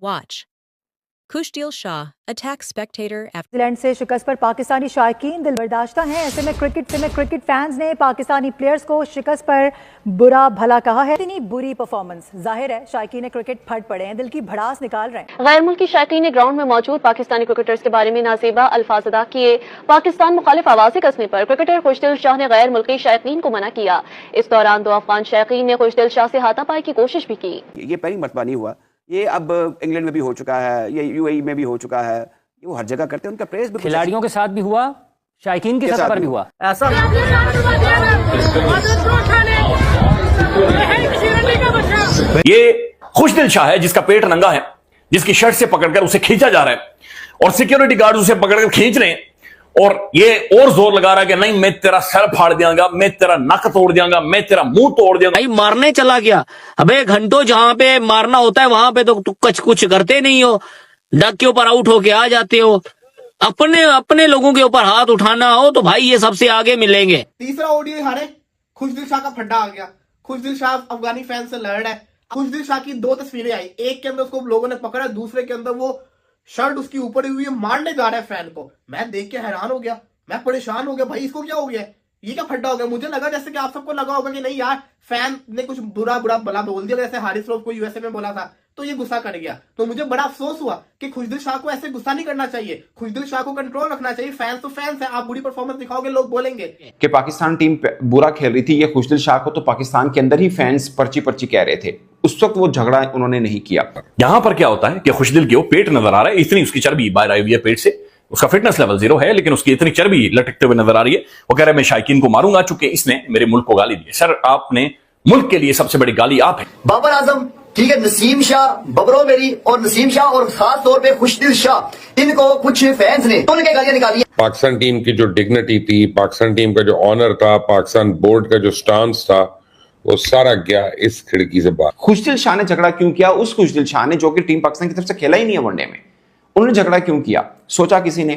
Watch. Khushdeal Shah attacks spectator after New Zealand से शिकस्त पर पाकिस्तानी शायकीन दिल बर्दाश्ता हैं। ऐसे में क्रिकेट फैंस ने पाकिस्तानी प्लेयर्स को शिकस्त पर बुरा भला कहा है। इतनी बुरी परफॉर्मेंस, जाहिर है शायकीन क्रिकेट फट पड़े हैं, दिल की भड़ास निकाल रहे हैं। गैर मुल्की शायकीन ने ग्राउंड में मौजूद पाकिस्तानी क्रिकेटर्स के बारे में नाज़ेबा अल्फाज अदा किए। पाकिस्तान मुखालिफ आवाज़ें कसने पर क्रिकेटर खुशदिल शाह ने गैर मुल्की शायकीन को मना किया। इस दौरान दो अफगान शायकीन ने खुशदिल शाह से हाथापाई की कोशिश भी की। ये पहली मरतबा नहीं हुआ, ये अब इंग्लैंड में भी हो चुका है, ये यूएई में भी हो चुका है, ये वो हर जगह करते हैं। उनका प्रेस भी खिलाड़ियों के साथ भी हुआ, शायकीन के सतह पर भी हुआ। ऐसा ये खुशदिल शाह है जिसका पेट नंगा है, जिसकी शर्ट से पकड़कर उसे खींचा जा रहा है और सिक्योरिटी गार्ड उसे पकड़कर खींच रहे हैं और ये और जोर लगा रहा है कि नहीं मैं तेरा सर फाड़ दियांगा, मैं तेरा नक तोड़ दियांगा, मैं तेरा मुंह तोड़ दियांगा। भाई मारने चला गया, अबे घंटों जहां पे मारना होता है वहां पे तो कुछ करते नहीं हो, डक के ऊपर आउट होके आ जाते हो। अपने लोगों के ऊपर हाथ उठाना हो तो भाई ये सबसे आगे मिलेंगे। तीसरा ओडीआई हारे, खुशदिल शाह का फड्डा आ गया। खुशदिल शाह अफगानी फैन से लड़ रहा है। खुशदिल शाह की दो तस्वीरें आई, एक के अंदर उसको लोगों ने पकड़ा, दूसरे के अंदर वो शर्ट उसकी ऊपर हुई है, मारने जा रहा है फैन को। मैं देख के हैरान हो गया, मैं परेशान हो गया, भाई इसको क्या हो गया, ये क्या फड्डा हो गया। मुझे लगा जैसे कि आप सबको लगा होगा कि नहीं यार फैन ने कुछ बुरा भला बोल दिया, जैसे हारिस रऊफ को यूएसए में बोला था तो ये गुस्सा कर गया। तो मुझे बड़ा अफसोस हुआ कि खुशदिल शाह को ऐसे गुस्सा नहीं करना चाहिए, खुशदिल शाह को कंट्रोल रखना चाहिए। फैंस तो फैंस है, आप बुरी परफॉर्मेंस दिखाओगे लोग बोलेंगे कि पाकिस्तान टीम बुरा खेल रही थी। ये खुशदिल शाह को तो पाकिस्तान के अंदर ही फैंस पर्ची कह रहे थे, उस वक्त वो झगड़ा उन्होंने नहीं किया। यहां पर क्या होता है कि खुशदिल की वो पेट नजर आ रहा है, इतनी उसकी चर्बी बाहर आई हुई है पेट से, उसका फिटनेस लेवल 0 है लेकिन उसकी इतनी चर्बी लटकते हुए नजर आ रही है। वो कह रहा है मैं शायकीन को मारूंगा चूंकि इसने मेरे मुल्क को गाली दी। सर आपने मुल्क के लिए सबसे बड़ी गाली आप है। बाबर आजम, ठीक है, नसीम शाह, बबरो मेरी और नसीम शाह और खास तौर पे खुशदिल शाह, इनको कुछ फैंस ने उनके गालियां निकाली है। पाकिस्तान टीम की जो डिग्निटी थी, पाकिस्तान टीम का जो ऑनर था, पाकिस्तान बोर्ड का जो स्टांस था, वो सारा गया इस खिड़की से बाहर। खुशदिल शाह ने झगड़ा क्यों किया? उस खुशदिल शाह ने जो कि टीम पाकिस्तान की तरफ से खेला ही नहीं है वनडे में, उन्होंने झगड़ा क्यों किया? सोचा किसी ने?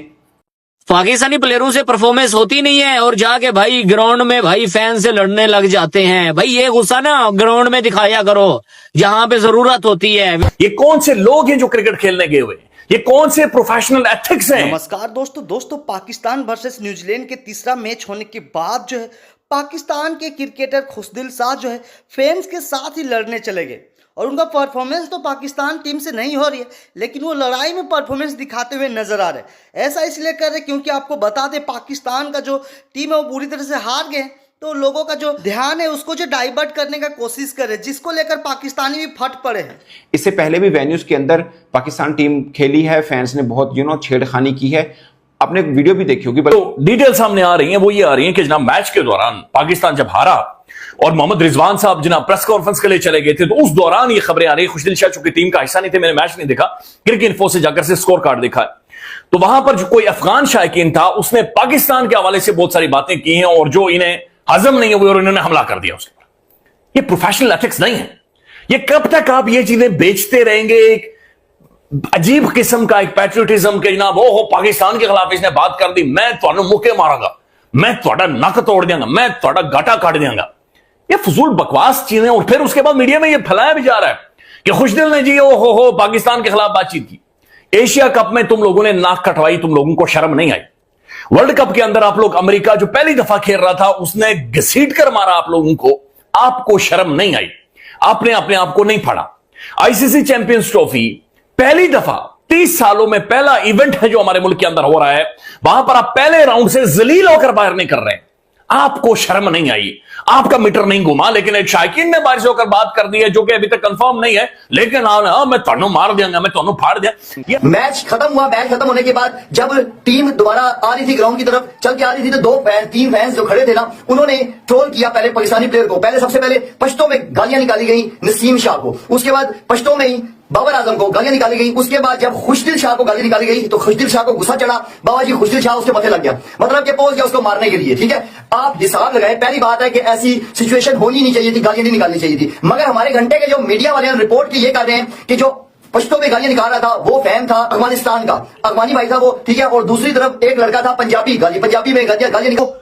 पाकिस्तानी प्लेयरों से परफॉर्मेंस होती नहीं है और जाके भाई ग्राउंड में भाई फैन से लड़ने लग जाते हैं। भाई ये गुस्सा ना ग्राउंड में दिखाया करो जहां पे जरूरत होती है। ये कौन से लोग हैं जो क्रिकेट खेलने गए हुए, ये कौन से प्रोफेशनल एथिक्स हैं? नमस्कार दोस्तों, पाकिस्तान वर्सेस न्यूजीलैंड के तीसरा मैच होने के बाद जो है पाकिस्तान के क्रिकेटर खुशदिल शाह जो है फैंस के साथ ही लड़ने चले गए और उनका परफॉर्मेंस तो पाकिस्तान टीम से नहीं हो रही है, लेकिन वो लड़ाई में परफॉर्मेंस दिखाते हुए नजर आ रहे हैं। ऐसा इसलिए कर रहे क्योंकि आपको बता दें पाकिस्तान का जो टीम है वो पूरी तरह से हार गए, तो लोगों का जो ध्यान है उसको जो डाइवर्ट करने का कोशिश कर रहे, जिसको लेकर पाकिस्तानी भी फट पड़े हैं। इससे पहले भी वेन्यूज के अंदर पाकिस्तान टीम खेली है, फैंस ने बहुत छेड़खानी की है। आपने वीडियो भी देखी होगी। तो डिटेल सामने आ रही हैं, वो ये आ रही हैं कि जनाब मैच के दौरान पाकिस्तान जब हारा और मोहम्मद रिजवान साहब जनाब प्रेस कॉन्फ्रेंस के लिए चले गए थे, तो उस दौरान ये खबरें आ रही है। खुशदिल शाह चूंकि टीम का हिस्सा नहीं थे, मैंने मैच नहीं देखा, क्रिकेट इन्फो से जाकर से स्कोर कार्ड देखा है, तो वहां पर जो कोई अफगान शायकीन था उसने पाकिस्तान के हवाले से बहुत सारी बातें की हैं और जो इन्हें हजम नहीं हुई और इन्होंने हमला कर दिया उसके ऊपर। ये प्रोफेशनल एथिक्स नहीं है। ये कब तक आप ये चीजें बेचते रहेंगे? एक अजीब किस्म का एक पैट्रियोटिज्म के जनाब हो पाकिस्तान के खिलाफ इसने बात कर दी, मैं तुहानू मुक्के मारांगा, मैं तुहाडा नक तोड़ देंगा, मैं तुहाडा गाटा काट देंगा। ये फजूल बकवास चीजें। और फिर उसके बाद मीडिया में ये फैलाया भी जा रहा है कि खुशदिल ने जी हो पाकिस्तान के खिलाफ बातचीत की। एशिया कप में तुम लोगों ने नाक कटवाई, तुम लोगों को शर्म नहीं आई। वर्ल्ड कप के अंदर आप लोग, अमेरिका जो पहली दफा खेल रहा था उसने घसीट कर मारा आप लोगों को, आपको शर्म नहीं आई, आपने अपने आप को नहीं फाड़ा। आईसीसी चैंपियंस ट्रॉफी पहली दफा 30 सालों में पहला इवेंट है जो हमारे मुल्क के अंदर हो रहा है, वहां पर आप पहले राउंड से जलील होकर बाहर नहीं कर रहे, आपको शर्म नहीं आई, आपका मीटर नहीं घुमा। लेकिन एक शायकीन ने बाहर से होकर बात कर दी है जो कि अभी तक कंफर्म नहीं है, लेकिन मैं तुहानू मार देंगे, मैं तुहानू फाड़ दिया। मैच खत्म हुआ, मैच खत्म होने के बाद जब टीम दोबारा आ रही थी तीन तरफ चल के आ रही थी, तो तीन फैंस जो खड़े थे ना, उन्होंने ट्रोल किया पहले पाकिस्तानी प्लेयर को। सबसे पहले पश्तो में गालियां निकाली गई नसीम शाह को, उसके बाद पश्तो में ही बाबर आजम को गालियां निकाली गई, उसके बाद जब खुशदिल शाह को गाली निकाली गई तो खुशदिल शाह को गुस्सा चढ़ा, बाबा जी खुशदिल शाह उसके मथे लग गया, मतलब कि पहुंच गया उसको मारने के लिए। ठीक है, आप हिसाब लगाए, पहली बात है कि ऐसी सिचुएशन होनी नहीं चाहिए थी, गालियां नहीं निकालनी चाहिए थी। मगर हमारे घंटे के जो मीडिया वाले रिपोर्ट की ये कर रहे हैं कि जो पश्तो में गालियां निकाल रहा था वो फैन था अफगानिस्तान का, अफगानी भाई था वो, ठीक है, और दूसरी तरफ एक लड़का था पंजाबी में गालियां निकाल,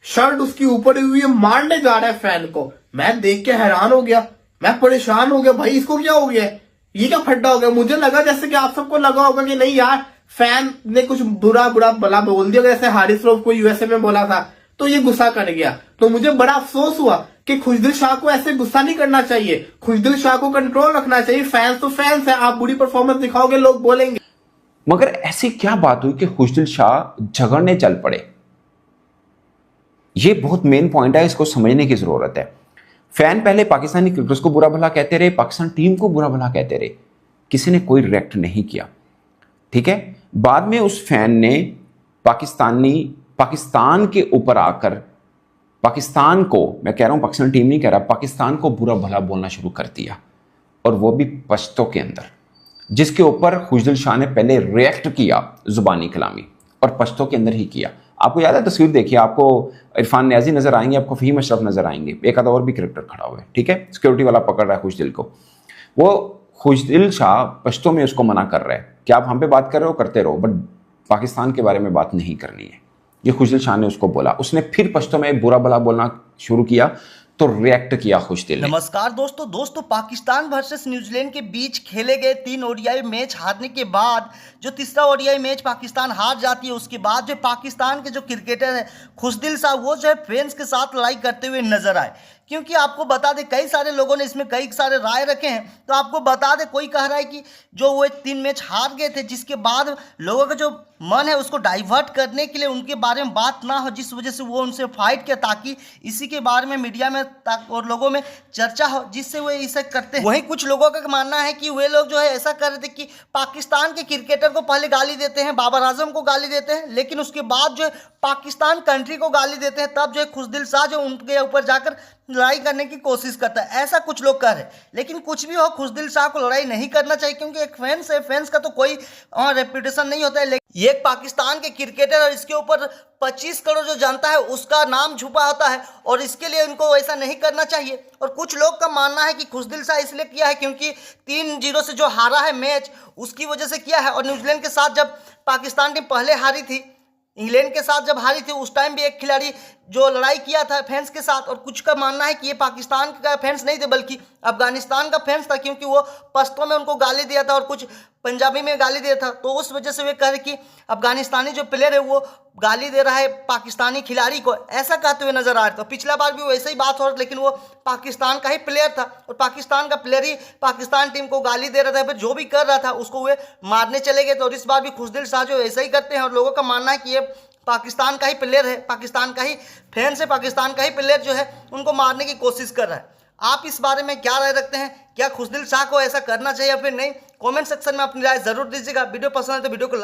शर्ट उसकी ऊपर हुई है, मारने जा रहा है फैन को। मैं देख के हैरान हो गया, मैं परेशान हो गया, भाई इसको क्या हो गया, ये क्या फड्डा हो गया। मुझे लगा जैसे कि आप सबको लगा होगा कि नहीं यार फैन ने कुछ बुरा भला बोल दिया, जैसे हारिस रऊफ को यूएसए में बोला था तो ये गुस्सा कर गया। तो मुझे बड़ा अफसोस हुआ कि खुशदिल शाह को ऐसे गुस्सा नहीं करना चाहिए, खुशदिल शाह को कंट्रोल रखना चाहिए। फैंस तो फैंस है, आप बुरी परफॉर्मेंस दिखाओगे लोग बोलेंगे। मगर ऐसी क्या बात हुई कि खुशदिल शाह झगड़ने चल पड़े? ये बहुत मेन पॉइंट है, इसको समझने की जरूरत है। फैन पहले पाकिस्तानी क्रिकेटर्स को बुरा भला कहते रहे, पाकिस्तान टीम को बुरा भला कहते रहे, किसी ने कोई रिएक्ट नहीं किया, ठीक है। बाद में उस फैन ने पाकिस्तान के ऊपर आकर पाकिस्तान को, मैं कह रहा हूं पाकिस्तान टीम नहीं कह रहा, पाकिस्तान को बुरा भला बोलना शुरू कर दिया, और वो भी पश्तो के अंदर, जिसके ऊपर खुशदिल शाह ने पहले रिएक्ट किया जुबानी कलामी, और पश्तो के अंदर ही किया। आपको याद है, तस्वीर देखिए, आपको इरफान नियाजी नजर आएंगे, आपको फहीम अशरफ नजर आएंगे, एक आधा और भी क्रिकेटर खड़ा हुआ है, ठीक है। सिक्योरिटी वाला पकड़ रहा है खुशदिल को, वो खुशदिल शाह पश्तो में उसको मना कर रहा है कि आप हम पे बात कर रहे हो, करते रहो, बट पाकिस्तान के बारे में बात नहीं करनी है। ये खुशदिल शाह ने उसको बोला, उसने फिर पश्तो में बुरा भला बोलना शुरू किया, तो रिएक्ट किया खुशदिल ने। नमस्कार दोस्तों, पाकिस्तान वर्सेस न्यूजीलैंड के बीच खेले गए 3 ओडीआई मैच हारने के बाद जो तीसरा ओडीआई मैच पाकिस्तान हार जाती है, उसके बाद जो पाकिस्तान के जो क्रिकेटर है खुशदिल शाह, वो जो है फैंस के साथ लड़ाई करते हुए नजर आए। क्योंकि आपको बता दें, कई सारे लोगों ने इसमें कई सारे राय रखे हैं, तो आपको बता दें, कोई कह रहा है कि जो वो 3 मैच हार गए थे, जिसके बाद लोगों का जो मन है उसको डाइवर्ट करने के लिए उनके बारे में बात ना हो, जिस वजह से वो उनसे फाइट किया, ताकि इसी के बारे में मीडिया में और लोगों में चर्चा हो, जिससे वो ऐसा करते हैं। वहीं कुछ लोगों का मानना है कि वे लोग जो है ऐसा कर रहे थे कि पाकिस्तान के क्रिकेटर को पहले गाली देते हैं, बाबर आजम को गाली देते हैं, लेकिन उसके बाद जो है पाकिस्तान कंट्री को गाली देते हैं, तब जो है खुशदिल शाह जो उनके ऊपर जाकर लड़ाई करने की कोशिश करता है। ऐसा कुछ लोग कर रहे हैं, लेकिन कुछ भी हो, खुशदिल शाह को लड़ाई नहीं करना चाहिए, क्योंकि एक फैंस है, फैंस का तो कोई रेपुटेशन नहीं होता है। लेकिन ये एक पाकिस्तान के क्रिकेटर और इसके ऊपर 25 करोड़ जो जनता है उसका नाम छुपा होता है, और इसके लिए इनको ऐसा नहीं करना चाहिए। और कुछ लोग का मानना है कि खुशदिल शाह इसलिए किया है क्योंकि 3-0 से जो हारा है मैच, उसकी वजह से किया है। और न्यूजीलैंड के साथ जब पाकिस्तान टीम पहले हारी थी, इंग्लैंड के साथ जब हारी थी, उस टाइम भी एक खिलाड़ी जो लड़ाई किया था फैंस के साथ। और कुछ का मानना है कि ये पाकिस्तान का फैंस नहीं थे, बल्कि अफगानिस्तान का फैंस था, क्योंकि वो पश्तो में उनको गाली दिया था और कुछ पंजाबी में गाली दिया था। तो उस वजह से वे कह रहे कि अफगानिस्तानी जो प्लेयर है वो गाली दे रहा है पाकिस्तानी खिलाड़ी को, ऐसा कहते हुए नजर आ रहा था। पिछला बार भी वैसे ही बात हो रहा था, लेकिन वो पाकिस्तान का ही प्लेयर था, और पाकिस्तान का प्लेयर ही पाकिस्तान टीम को गाली दे रहा था, फिर जो भी कर रहा था उसको वे मारने चले गए। तो इस बार भी खुशदिल शाह जो ऐसा ही करते हैं, और लोगों का मानना है कि ये पाकिस्तान का ही प्लेयर है, पाकिस्तान का ही फैंस है, पाकिस्तान का ही प्लेयर जो है उनको मारने की कोशिश कर रहा है। आप इस बारे में क्या राय रखते हैं? क्या खुशदिल शाह को ऐसा करना चाहिए या फिर नहीं? कमेंट सेक्शन में अपनी राय जरूर दीजिएगा। वीडियो पसंद है तो वीडियो को